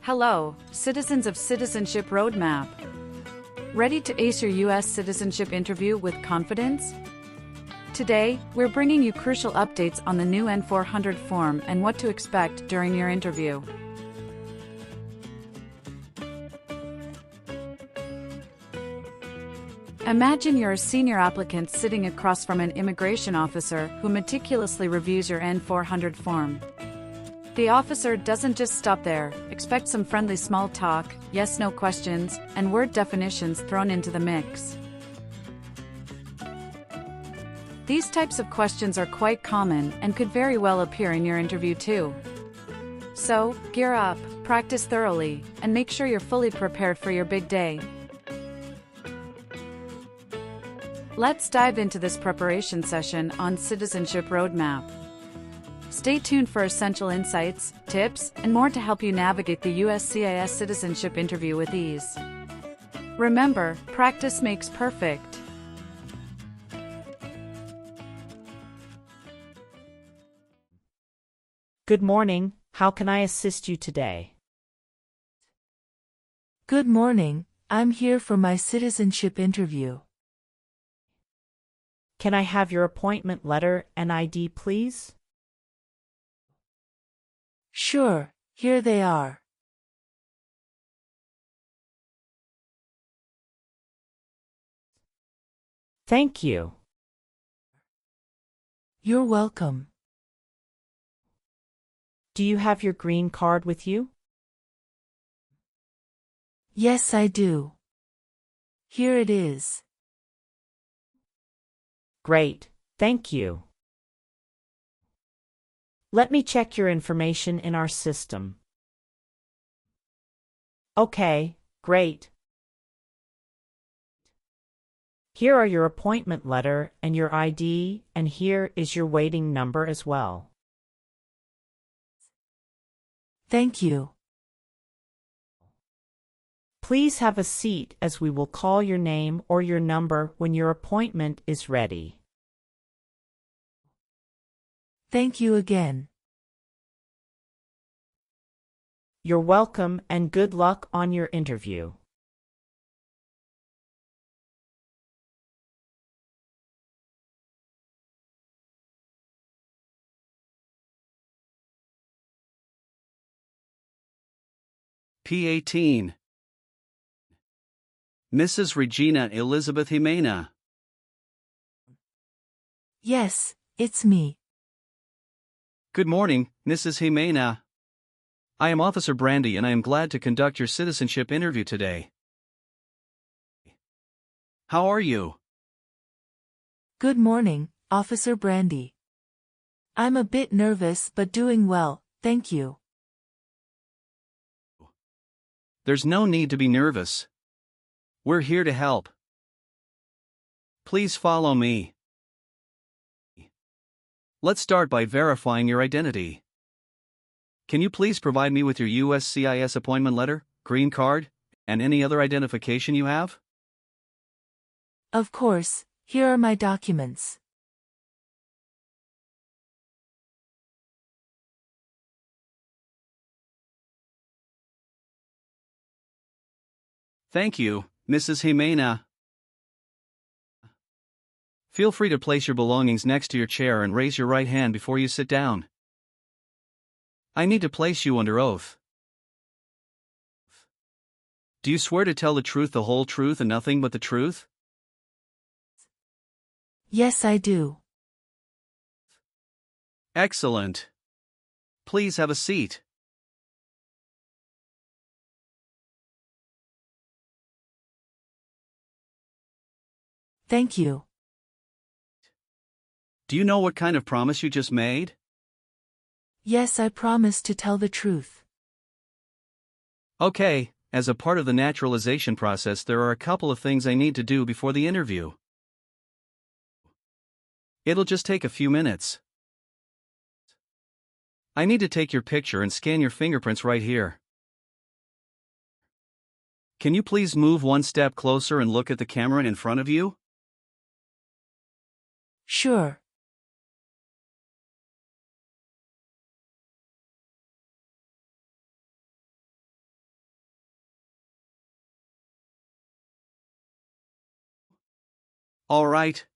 Hello, citizens of Citizenship Roadmap. Ready to ace your U.S. citizenship interview with confidence? Today, we're bringing you crucial updates on the new N-400 form and what to expect during your interview. Imagine you're a senior applicant sitting across from an immigration officer who meticulously reviews your N-400 form. The officer doesn't just stop there. Expect some friendly small talk, yes-no questions, and word definitions thrown into the mix. These types of questions are quite common and could very well appear in your interview too. So, gear up, practice thoroughly, and make sure you're fully prepared for your big day. Let's dive into this preparation session on Citizenship Roadmap. Stay tuned for essential insights, tips, and more to help you navigate the USCIS citizenship interview with ease. Remember, practice makes perfect. Good morning. How can I assist you today? Good morning. I'm here for my citizenship interview. Can I have your appointment letter and ID, please? Sure, here they are. Thank you. You're welcome. Do you have your green card with you? Yes, I do. Here it is. Great, thank you. Let me check your information in our system. Okay, great. Here are your appointment letter and your ID, and here is your waiting number as well. Thank you. Please have a seat as we will call your name or your number when your appointment is ready. Thank you again. You're welcome and good luck on your interview. P18. Mrs. Regina Elizabeth Jimena. Yes, it's me. Good morning, Mrs. Jimena. I am Officer Brandy and I am glad to conduct your citizenship interview today. How are you? Good morning, Officer Brandy. I'm a bit nervous but doing well, thank you. There's no need to be nervous. We're here to help. Please follow me. Let's start by verifying your identity. Can you please provide me with your USCIS appointment letter, green card, and any other identification you have? Of course, here are my documents. Thank you, Mrs. Jimena. Feel free to place your belongings next to your chair and raise your right hand before you sit down. I need to place you under oath. Do you swear to tell the truth, the whole truth, and nothing but the truth? Yes, I do. Excellent. Please have a seat. Thank you. Do you know what kind of promise you just made? Yes, I promise to tell the truth. Okay, as a part of the naturalization process, there are a couple of things I need to do before the interview. It'll just take a few minutes. I need to take your picture and scan your fingerprints right here. Can you please move one step closer and look at the camera in front of you? Sure. All right.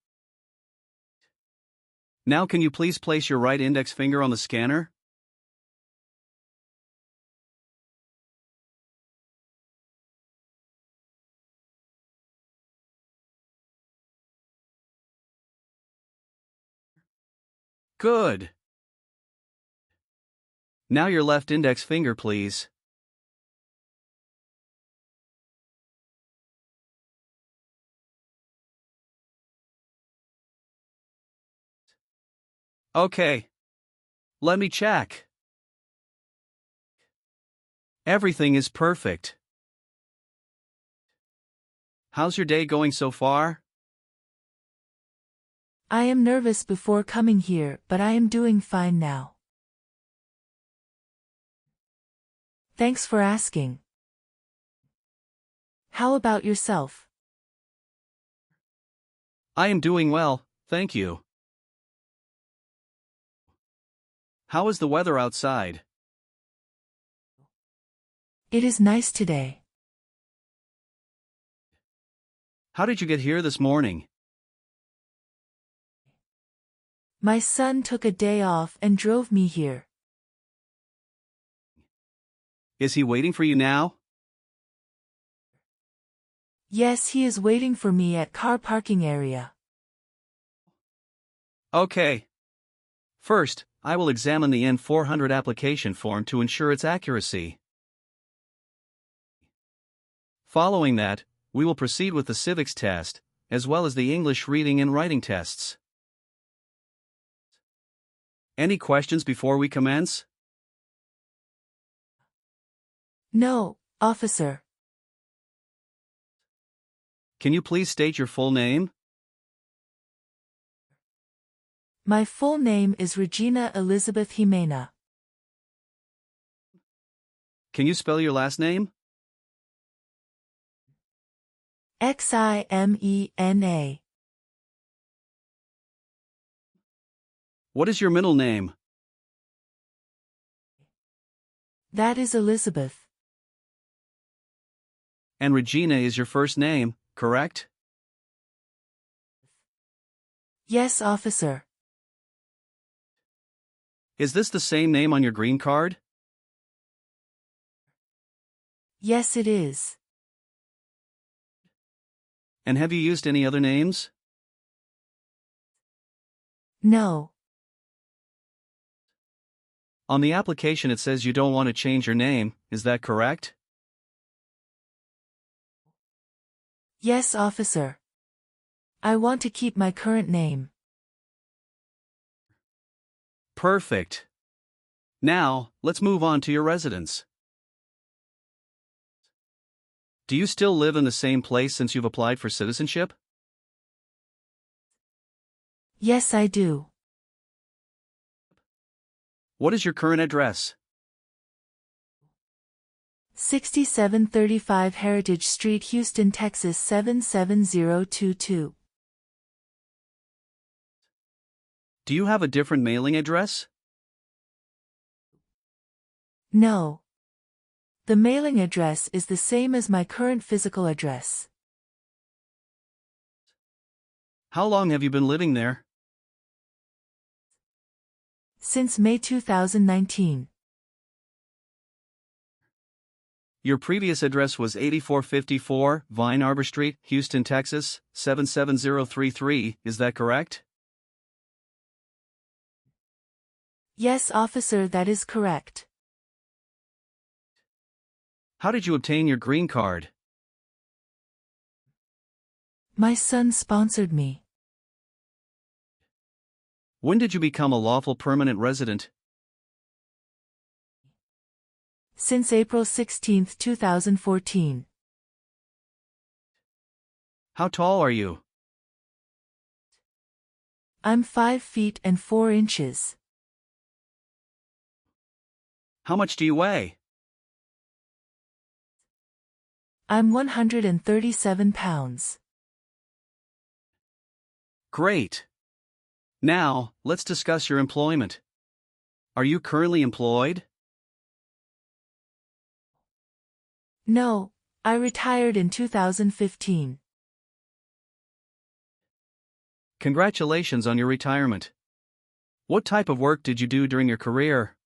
Now can you please place your right index finger on the scanner? Good. Now your left index finger, please. Okay. Let me check. Everything is perfect. How's your day going so far? I am nervous before coming here, but I am doing fine now. Thanks for asking. How about yourself? I am doing well, thank you. How is the weather outside? It is nice today. How did you get here this morning? My son took a day off and drove me here. Is he waiting for you now? Yes, he is waiting for me at car parking area. Okay. First, I will examine the N-400 application form to ensure its accuracy. Following that, we will proceed with the Civics test, as well as the English reading and writing tests. Any questions before we commence? No, officer. Can you please state your full name? My full name is Regina Elizabeth Jimena. Can you spell your last name? Ximena. What is your middle name? That is Elizabeth. And Regina is your first name, correct? Yes, officer. Is this the same name on your green card? Yes, it is. And have you used any other names? No. On the application it says you don't want to change your name, is that correct? Yes, officer. I want to keep my current name. Perfect. Now, let's move on to your residence. Do you still live in the same place since you've applied for citizenship? Yes, I do. What is your current address? 6735 Heritage Street, Houston, Texas 77022. Do you have a different mailing address? No. The mailing address is the same as my current physical address. How long have you been living there? Since May 2019. Your previous address was 8454 Vine Arbor Street, Houston, Texas, 77033, is that correct? Yes, officer, that is correct. How did you obtain your green card? My son sponsored me. When did you become a lawful permanent resident? Since April 16, 2014. How tall are you? I'm 5 feet and 4 inches. How much do you weigh? I'm 137 pounds. Great. Now, let's discuss your employment. Are you currently employed? No, I retired in 2015. Congratulations on your retirement. What type of work did you do during your career?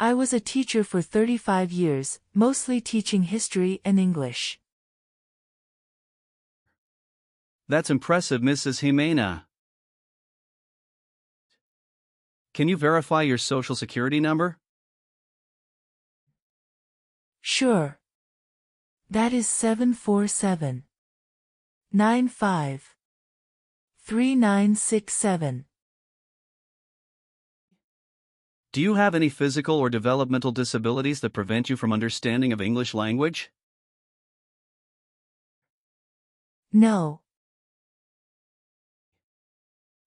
I was a teacher for 35 years, mostly teaching history and English. That's impressive, Mrs. Jimena. Can you verify your social security number? Sure. That is 747-95-3967. Do you have any physical or developmental disabilities that prevent you from understanding of English language? No.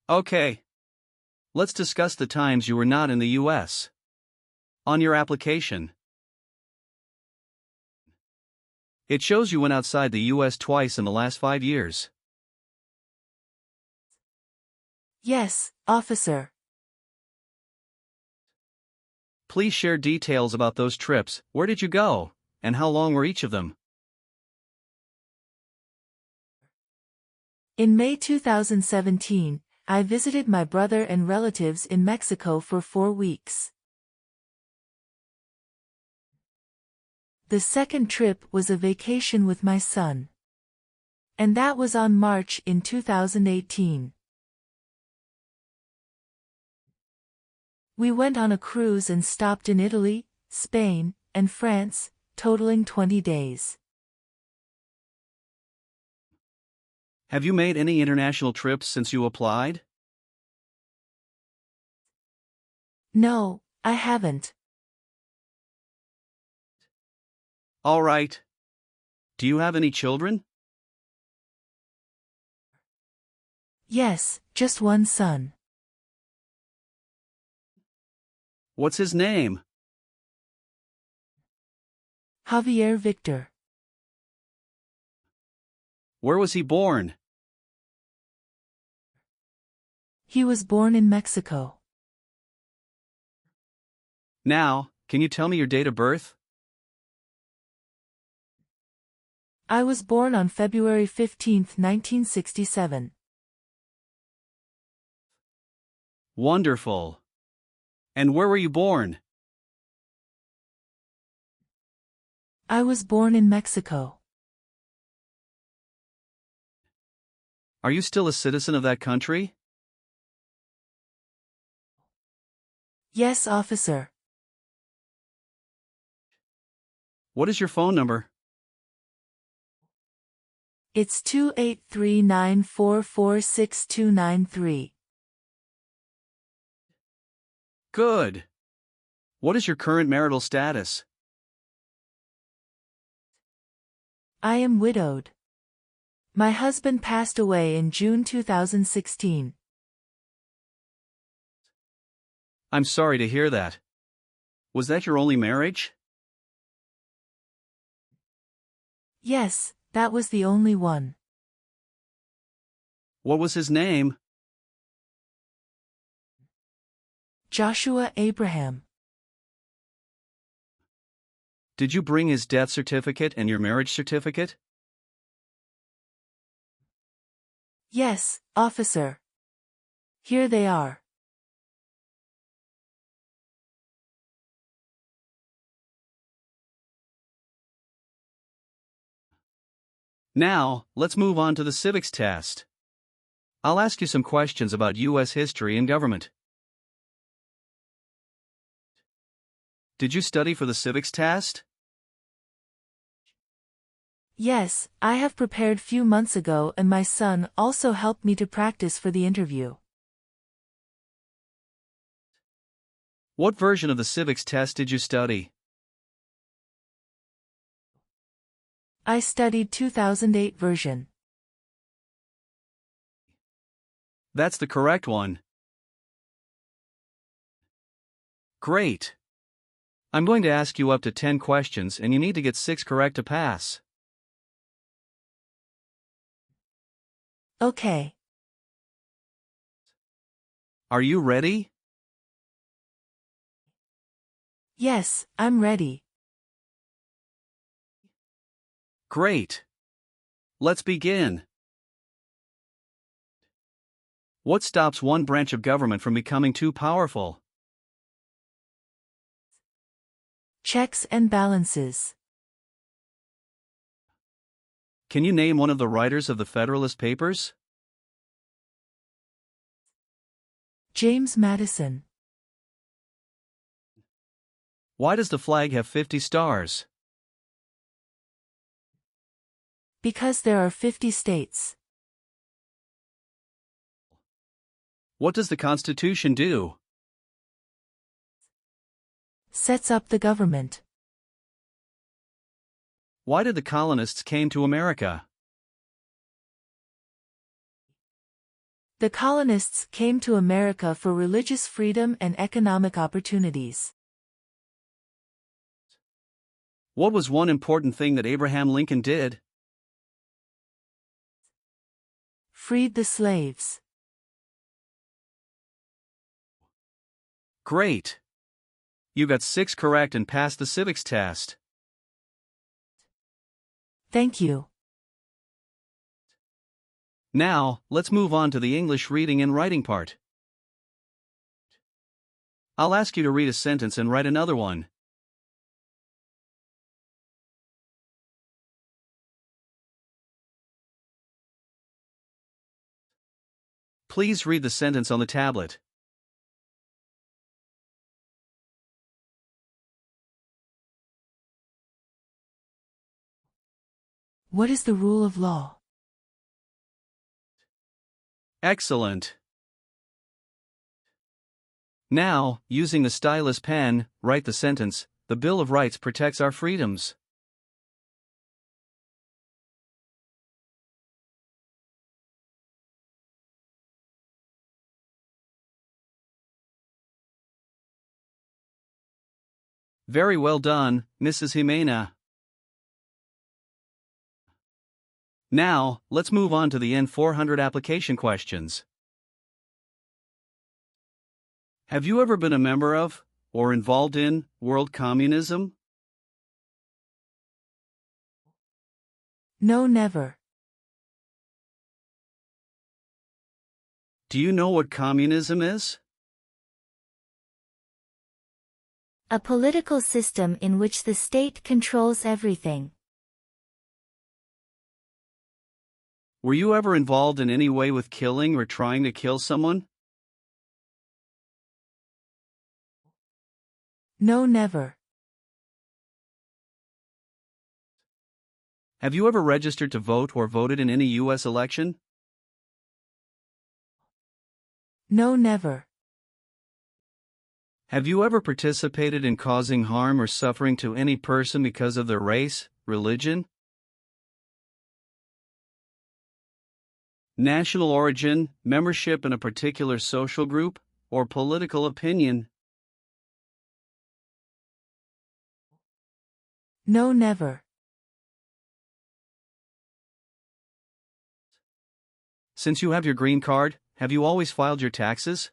Okay. Let's discuss the times you were not in the U.S. On your application, it shows you went outside the U.S. twice in the last 5 years. Yes, officer. Please share details about those trips. Where did you go, and how long were each of them? In May 2017, I visited my brother and relatives in Mexico for 4 weeks. The second trip was a vacation with my son. And that was on March in 2018. We went on a cruise and stopped in Italy, Spain, and France, totaling 20 days. Have you made any international trips since you applied? No, I haven't. All right. Do you have any children? Yes, just one son. What's his name? Javier Victor. Where was he born? He was born in Mexico. Now, can you tell me your date of birth? I was born on February 15, 1967. Wonderful. And where were you born? I was born in Mexico. Are you still a citizen of that country? Yes, officer. What is your phone number? It's 283-944-6293. Good. What is your current marital status? I am widowed. My husband passed away in June 2016. I'm sorry to hear that. Was that your only marriage? Yes, that was the only one. What was his name? Joshua Abraham. Did you bring his death certificate and your marriage certificate? Yes, officer. Here they are. Now, let's move on to the civics test. I'll ask you some questions about U.S. history and government. Did you study for the civics test? Yes, I have prepared few months ago and my son also helped me to practice for the interview. What version of the civics test did you study? I studied 2008 version. That's the correct one. Great. I'm going to ask you up to 10 questions and you need to get 6 correct to pass. Okay. Are you ready? Yes, I'm ready. Great. Let's begin. What stops one branch of government from becoming too powerful? Checks and balances. Can you name one of the writers of the Federalist Papers? James Madison. Why does the flag have 50 stars? Because there are 50 states. What does the Constitution do? Sets up the government. Why did the colonists came to America? The colonists came to America for religious freedom and economic opportunities. What was one important thing that Abraham Lincoln did? Freed the slaves. Great! You got 6 correct and passed the civics test. Thank you. Now, let's move on to the English reading and writing part. I'll ask you to read a sentence and write another one. Please read the sentence on the tablet. What is the rule of law? Excellent. Now, using the stylus pen, write the sentence, "The Bill of Rights protects our freedoms." Very well done, Mrs. Jimena. Now, let's move on to the N-400 application questions. Have you ever been a member of, or involved in, world communism? No, never. Do you know what communism is? A political system in which the state controls everything. Were you ever involved in any way with killing or trying to kill someone? No, never. Have you ever registered to vote or voted in any U.S. election? No, never. Have you ever participated in causing harm or suffering to any person because of their race, religion, national origin, membership in a particular social group, or political opinion? No, never. Since you have your green card, have you always filed your taxes?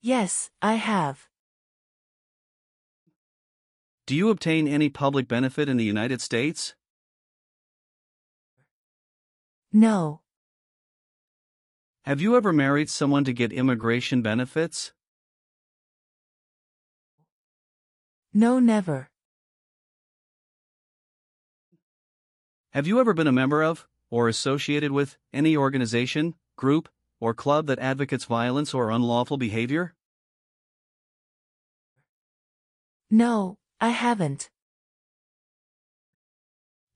Yes, I have. Do you obtain any public benefit in the United States? No. Have you ever married someone to get immigration benefits? No, never. Have you ever been a member of, or associated with, any organization, group, or club that advocates violence or unlawful behavior? No, I haven't.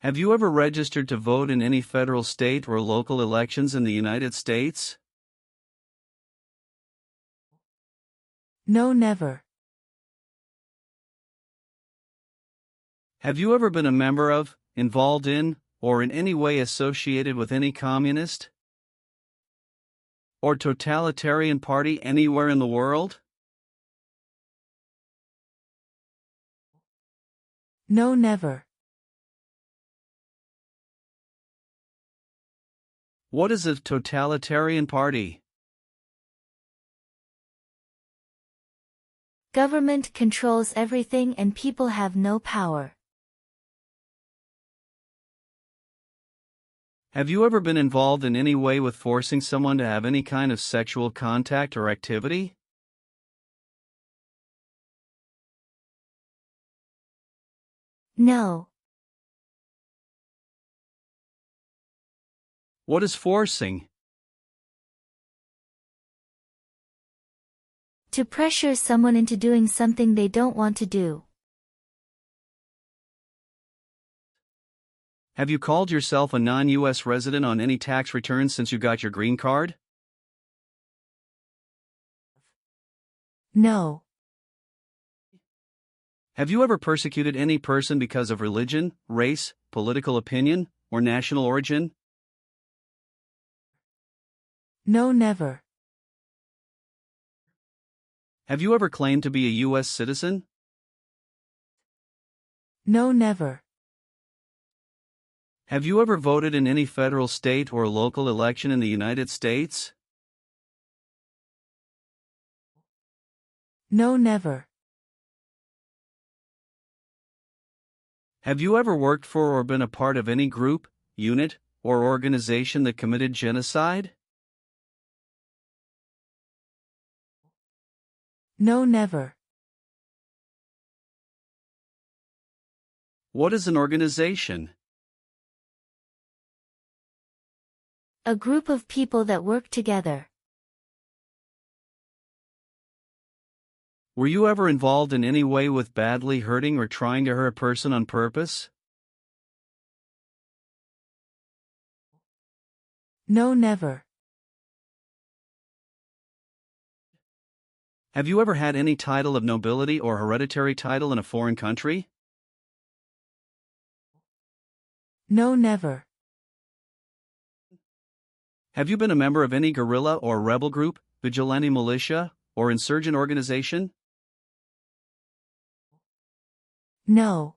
Have you ever registered to vote in any federal, state, or local elections in the United States? No, never. Have you ever been a member of, involved in, or in any way associated with any communist or totalitarian party anywhere in the world? No, never. What is a totalitarian party? Government controls everything and people have no power. Have you ever been involved in any way with forcing someone to have any kind of sexual contact or activity? No. What is forcing? To pressure someone into doing something they don't want to do. Have you called yourself a non-U.S. resident on any tax returns since you got your green card? No. Have you ever persecuted any person because of religion, race, political opinion, or national origin? No, never. Have you ever claimed to be a U.S. citizen? No, never. Have you ever voted in any federal, state, or local election in the United States? No, never. Have you ever worked for or been a part of any group, unit, or organization that committed genocide? No, never. What is an organization? A group of people that work together. Were you ever involved in any way with badly hurting or trying to hurt a person on purpose? No, never. Have you ever had any title of nobility or hereditary title in a foreign country? No, never. Have you been a member of any guerrilla or rebel group, vigilante militia, or insurgent organization? No.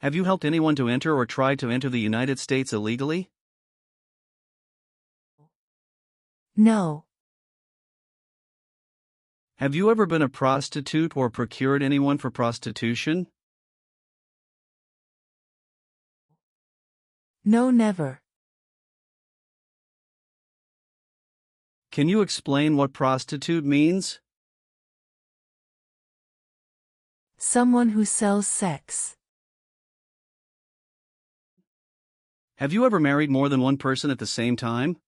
Have you helped anyone to enter or try to enter the United States illegally? No. Have you ever been a prostitute or procured anyone for prostitution? No, never. Can you explain what prostitute means? Someone who sells sex. Have you ever married more than one person at the same time?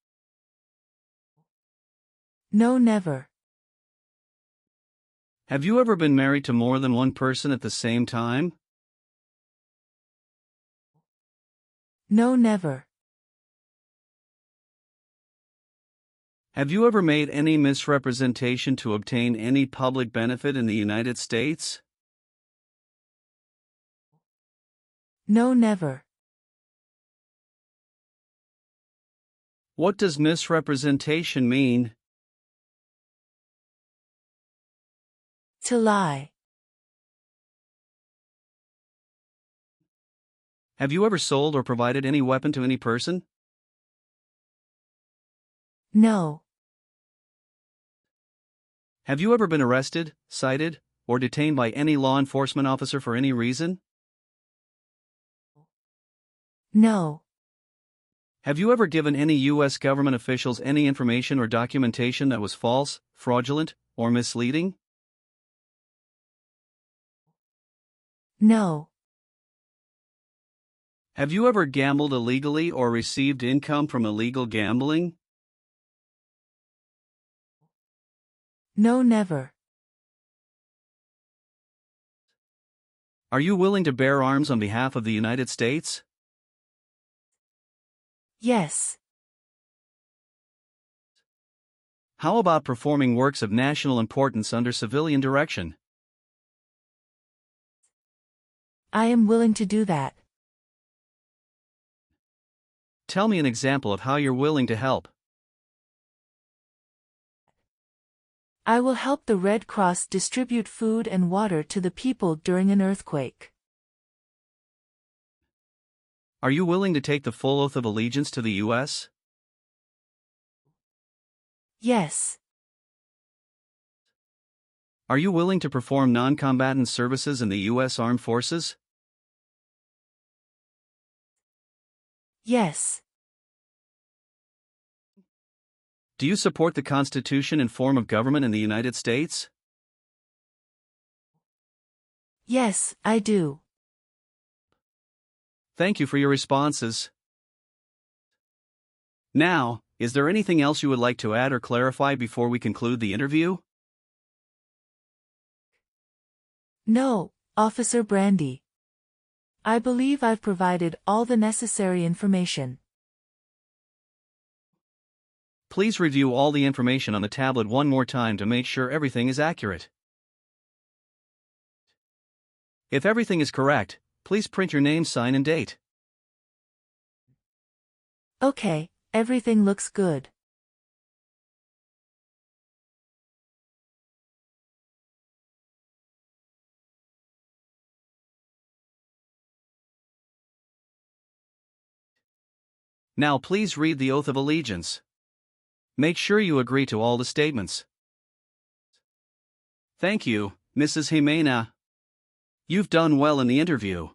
No, never. Have you ever been married to more than one person at the same time? No, never. Have you ever made any misrepresentation to obtain any public benefit in the United States? No, never. What does misrepresentation mean? To lie. Have you ever sold or provided any weapon to any person? No. Have you ever been arrested, cited, or detained by any law enforcement officer for any reason? No. Have you ever given any U.S. government officials any information or documentation that was false, fraudulent, or misleading? No. Have you ever gambled illegally or received income from illegal gambling? No, never. Are you willing to bear arms on behalf of the United States? Yes. How about performing works of national importance under civilian direction? I am willing to do that. Tell me an example of how you're willing to help. I will help the Red Cross distribute food and water to the people during an earthquake. Are you willing to take the full oath of allegiance to the U.S.? Yes. Are you willing to perform non-combatant services in the U.S. Armed Forces? Yes. Do you support the Constitution and form of government in the United States? Yes, I do. Thank you for your responses. Now, is there anything else you would like to add or clarify before we conclude the interview? No, Officer Brandy. I believe I've provided all the necessary information. Please review all the information on the tablet one more time to make sure everything is accurate. If everything is correct, please print your name, sign, and date. Okay, everything looks good. Now please read the Oath of Allegiance. Make sure you agree to all the statements. Thank you, Mrs. Jimena. You've done well in the interview.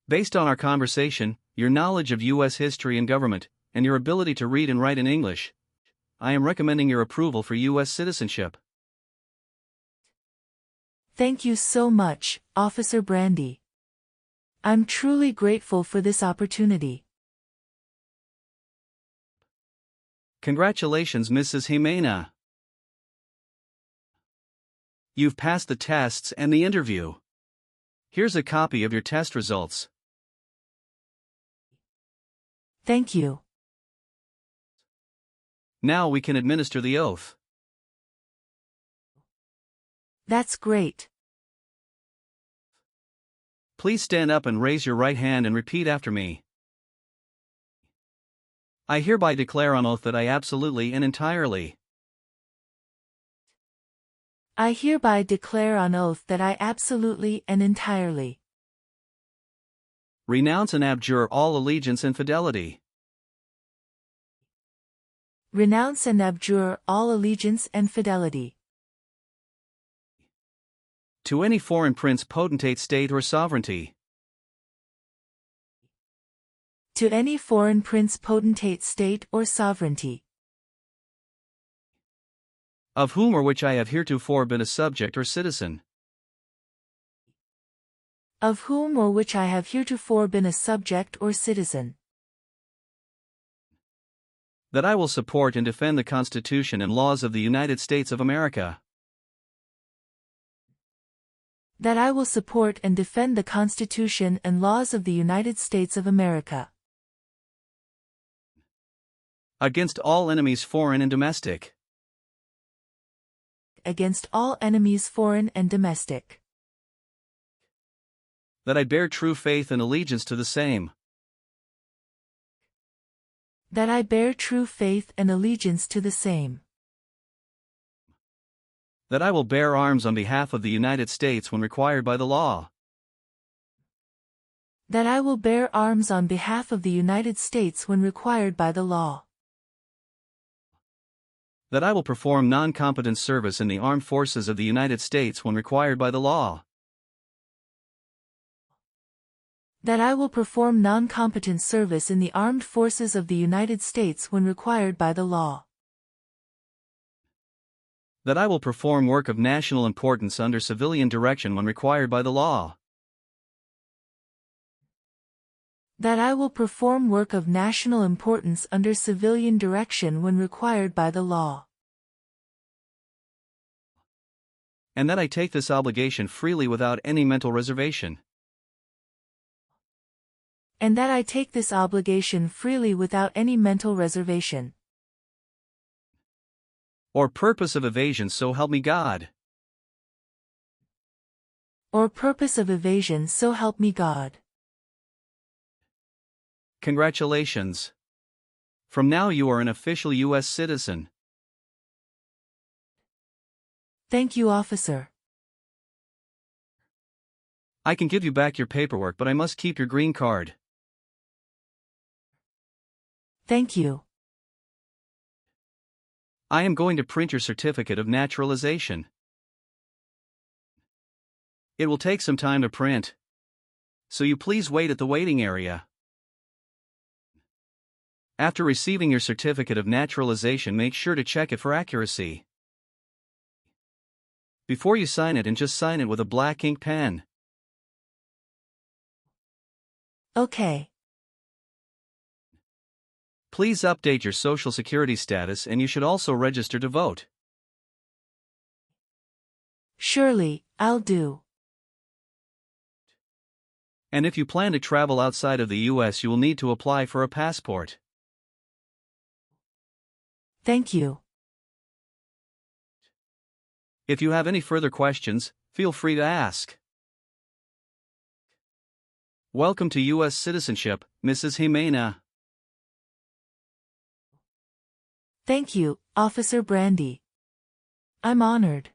Based on our conversation, your knowledge of U.S. history and government, and your ability to read and write in English, I am recommending your approval for U.S. citizenship. Thank you so much, Officer Brandy. I'm truly grateful for this opportunity. Congratulations, Mrs. Jimena. You've passed the tests and the interview. Here's a copy of your test results. Thank you. Now we can administer the oath. That's great. Please stand up and raise your right hand and repeat after me. I hereby declare on oath that I absolutely and entirely I hereby declare on oath that I absolutely and entirely renounce and abjure all allegiance and fidelity renounce and abjure all allegiance and fidelity to any foreign prince, potentate, state, or sovereignty, to any foreign prince, potentate, state, or sovereignty, of whom or which I have heretofore been a subject or citizen, of whom or which I have heretofore been a subject or citizen, that I will support and defend the Constitution and laws of the United States of America, that I will support and defend the Constitution and laws of the United States of America, against all enemies, foreign and domestic, against all enemies, foreign and domestic, that I bear true faith and allegiance to the same, that I bear true faith and allegiance to the same, that I will bear arms on behalf of the United States when required by the law, that I will bear arms on behalf of the United States when required by the law, that I will perform non-combatant service in the armed forces of the United States when required by the law, that I will perform non-combatant service in the armed forces of the United States when required by the law, that I will perform work of national importance under civilian direction when required by the law, that I will perform work of national importance under civilian direction when required by the law, and that I take this obligation freely without any mental reservation, and that I take this obligation freely without any mental reservation, or purpose of evasion, so help me God. or purpose of evasion, so help me God. Congratulations. From now you are an official U.S. citizen. Thank you, officer. I can give you back your paperwork, but I must keep your green card. Thank you. I am going to print your certificate of naturalization. It will take some time to print. so you please wait at the waiting area. After receiving your certificate of naturalization, make sure to check it for accuracy. Before you sign it, and just sign it with a black ink pen. Okay. Please update your social security status, and you should also register to vote. Surely, I'll do. And if you plan to travel outside of the U.S., you will need to apply for a passport. Thank you. If you have any further questions, feel free to ask. Welcome to U.S. citizenship, Mrs. Jimena. Thank you, Officer Brandy. I'm honored.